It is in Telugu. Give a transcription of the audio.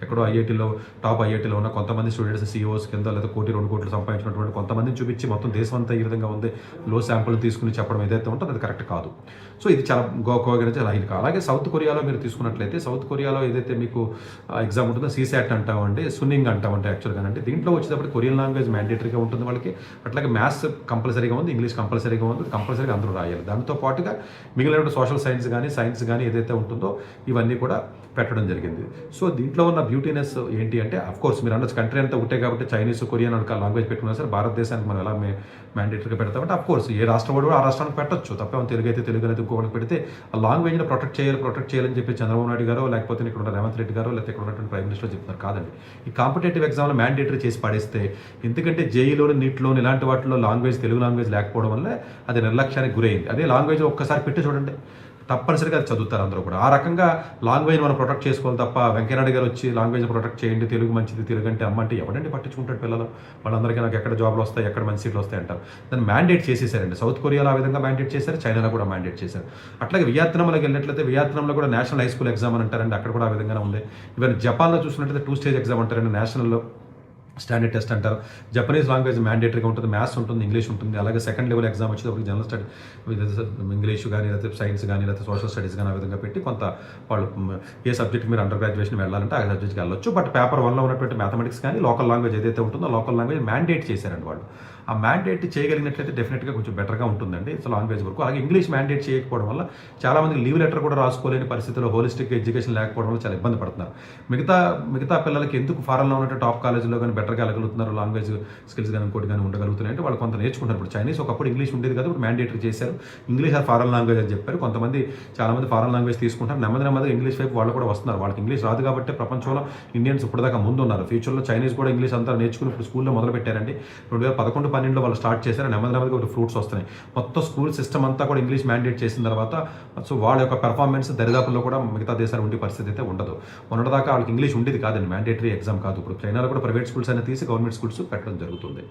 ఎక్కడో ఐఐటీలో టాప్ ఐఐటీలో ఉన్న కొంతమంది స్టూడెంట్స్ సీఈఓస్ కింద లేదా 1-2 కోట్లు సంపాదించినటువంటి కొంతమందిని చూపించి మొత్తం దేశం అంతా ఈ విధంగా ఉంది లో శాంపుల్ తీసుకుని చెప్పడం ఏదైతే ఉంటుందో అది కరెక్ట్ కాదు. సో ఇది చాలా గోవాకి లైన్. అలాగే సౌత్ కొరియాలో మీరు తీసుకున్నట్లయితే సౌత్ కొరియాలో ఏదైతే మీకు ఎగ్జామ్ ఉంటుందో సీసాట్ అంటామండి, సున్నింగ్ అంటామంటే యాక్చువల్గా అంటే దీంట్లో వచ్చేటప్పుడు కొరియన్ లాంగ్వేజ్ మ్యాండేటరీగా ఉంటుంది వాళ్ళకి. అట్లాగే మ్యాథ్స్ కంపల్సరీగా ఉంది, ఇంగ్లీష్ కంపల్సరీగా ఉంది, కంపల్సరీగా అందరూ రాయాలి. దాంతో పాటుగా మిగిలిన సోషల్ సైన్స్ కానీ ఏదైతే ఉంటుందో ఇవన్నీ కూడా పెట్టడం జరిగింది. సో దీంట్లో ఉన్న బ్యూటీనెస్ ఏంటి అంటే అఫ్కోర్స్ మీరు అన్నది కంట్రీ అంతా ఒకటే కాబట్టి చైనీస్ కొరియన్ లాంగ్వేజ్ పెట్టుకున్నా సరే భారతదేశానికి మనం ఎలా మ్యాండేటరీగా పెడతామంటే అఫ్కోర్స్ ఏ రాష్ట్రం వాడు కూడా ఆ రాష్ట్రానికి పెట్టచ్చు, తప్పేమో తెలుగు అయితే తెలుగు అనేది ఇంకొకటి పెడితే ఆ లాంగ్వేజ్ని ప్రొటెక్ట్ చేయాలని చెప్పి చంద్రబాబు నాయుడు గారు లేకపోతే ఇక్కడ ఉన్న రేవంత్ రెడ్డి గారు లేకపోతే ఇక్కడ ఉన్నటువంటి ప్రైమ్ మినిస్టర్ చెప్తున్నారు. కాదండి, ఈ కాంపిటేటివ్ ఎగ్జామ్లో మ్యాండేటరీ చేసి పడేస్తే ఎందుకంటే జేఈలోని నీట్లోని ఇలాంటి వాటిలో తెలుగు లాంగ్వేజ్ లేకపోవడం వల్ల అది నిర్లక్ష్యానికి గురైంది. అదే లాంగ్వేజ్ ఒక్కసారి పెట్టి చూడండి, తప్పనిసరిగా అది చదువుతారు అందరూ కూడా. ఆ రకంగా లాంగ్వేజ్ మనం ప్రొటెక్ట్ చేసుకోవాలి తప్ప వెంకయ్యనాయుడు గారు వచ్చి లాంగ్వేజ్ ప్రొటెక్ట్ చేయండి, తెలుగు మంచిది, తెలుగు అంటే అమ్మ అంటే ఎవరండి పట్టించుకుంటాడు పిల్లలు, వాళ్ళందరికీ నాకు ఎక్కడ జాబ్లు వస్తాయి, ఎక్కడ మంచి సీట్లు వస్తాయి అంటారు. దాన్ని మ్యాండేట్ చేసేసారండి. సౌత్ కొరియాలో ఆ విధంగా మ్యాండేట్ చేశారు, చైనాలో కూడా మ్యాండేట్ చేశారు. అట్లాగే వియత్నాంలోకి వెళ్ళినట్లయితే వియత్నాంలో కూడా నేషనల్ హై స్కూల్ ఎగ్జామ్ అని అంటారండి, అక్కడ కూడా ఆ విధంగానే ఉంది. ఈవెన్ జపాన్లో చూసినట్లయితే 2 స్టేజ్ ఎగ్జామ్ అంటారండి, నేషనల్లో స్టాండర్డ్ టెస్ట్ అంటారు. జపనీస్ లాంగ్వేజ్ మ్యాండేటరీగా ఉంటుంది, మ్యాథ్స్ ఉంటుంది, ఇంగ్లీష్ ఉంటుంది. అలాగే సెకండ్ లెవెల్ ఎగ్జామ్ వచ్చేటప్పుడు జనరల్ స్టడీ ఇంగ్లీష్ కానీ లేకపోతే సైన్స్ కానీ లేకపోతే సోషల్ స్టడీస్ కానీ ఆ విధంగా పెట్టి కొంత వాళ్ళు ఏ సబ్జెక్ట్ మీరు అండర్ గ్రాడ్యుయేషన్ వెళ్ళాలంటే ఆ సబ్జెక్ట్కి వెళ్ళొచ్చు. బట్ పేపర్ 1లో ఉన్నటువంటి మ్యాథమెటిక్స్ కానీ లోకల్ లాంగ్వేజ్ ఏదైతే ఉంటుందో లోకల్ లాంగ్వేజ్ మ్యాండేట్ చేశారండి వాళ్ళు. ఆ మ్యాండేట్ చేయగలిగినట్లయితే డెఫినెట్గా కొంచెం బెటర్గా ఉంటుందండి సో లాంగ్వేజ్ వరకు. అలాగే ఇంగ్లీష్ మ్యాండేట్ చేయకపోవడం వల్ల చాలామందికి లీవ్ లెటర్ కూడా రాసుకోలేని పరిస్థితిలో హోలిస్టిక్ ఎడ్యుకేషన్ లేకపోవడం వల్ల చాలా ఇబ్బంది పడుతున్నారు. మిగతా పిల్లలకి ఎందుకు ఫారెన్లో ఉన్నట్టు టాప్ కాలేజీలో కానీ బెటర్గా వెళ్ళగలుగుతున్నారు, లాంగ్వేజ్ స్కిల్స్ కానీ ఇంకోటి కానీ ఉండగలుగుతున్నాయి అంటే వాళ్ళు కొంత నేర్చుకుంటారు. ఇప్పుడు చైనీస్ ఒకప్పుడు ఇంగ్లీష్ ఉండేది కదా, ఇప్పుడు మ్యాండేటరీ చేశారు. ఇంగ్లీష్ ఆర్ ఫారెన్ లాంగ్వేజ్ అని చెప్పారు. చాలామంది ఫారెన్ లాంగ్వేజ్ తీసుకుంటారు, నెమ్మదిగా ఇంగ్లీష్ వైపు వాళ్ళు కూడా వస్తున్నారు. వాళ్ళకి ఇంగ్లీష్ రాదు కాబట్టి ప్రపంచంలో ఇండియన్స్ ఇప్పటిదాకా ముందు ఉన్నారు. ఫ్యూచర్లో చైనీస్ కూడా ఇంగ్లీష్ అంతా నేర్చుకుని ఇప్పుడు స్కూల్లో మొదలు పెట్టారండి. 2011-12 వాళ్ళు స్టార్ట్ చేశారు, నెమ్మదిగా ఒక ఫ్రూట్స్ వస్తున్నాయి. మొత్తం స్కూల్ సిస్టమ్ అంతా కూడా ఇంగ్లీష్ మ్యాండేట్ చేసిన తర్వాత సో వాళ్ళ యొక్క పెర్ఫార్మెన్స్ దరిదాపుల్లో కూడా మిగతా దేశాలు ఉండే పరిస్థితి అయితే ఉండదు. మొన్నటిదాకా వాళ్ళకి ఇంగ్లీష్ ఉండేది కాదండి, మ్యాండేటరీ ఎగ్జామ్ కాదు. ఇప్పుడు చైనాలో కూడా ప్రైవేట్ స్కూల్స్ అయినా తీసి గవర్నమెంట్ స్కూల్స్ పెట్టడం జరుగుతుంది.